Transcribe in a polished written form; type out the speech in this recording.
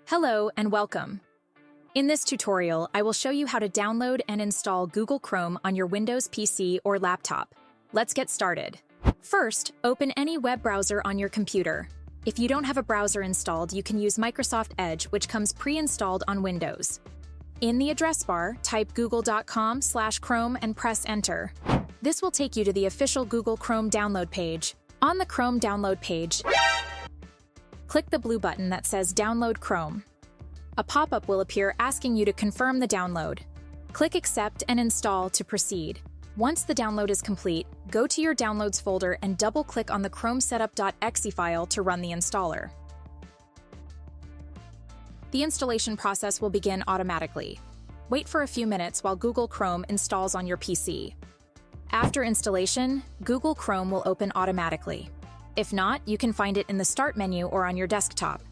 Hello and welcome. In this tutorial, I will show you how to download and install Google Chrome on your Windows PC or laptop. Let's get started. First, open any web browser on your computer. If you don't have a browser installed, you can use Microsoft Edge, which comes pre-installed on Windows. In the address bar, type google.com/Chrome and press Enter. This will take you to the official Google Chrome download page. On the Chrome download page, click the blue button that says Download Chrome. A pop-up will appear asking you to confirm the download. Click Accept and Install to proceed. Once the download is complete, go to your Downloads folder and double-click on the Chrome Setup.exe file to run the installer. The installation process will begin automatically. Wait for a few minutes while Google Chrome installs on your PC. After installation, Google Chrome will open automatically. If not, you can find it in the Start menu or on your desktop.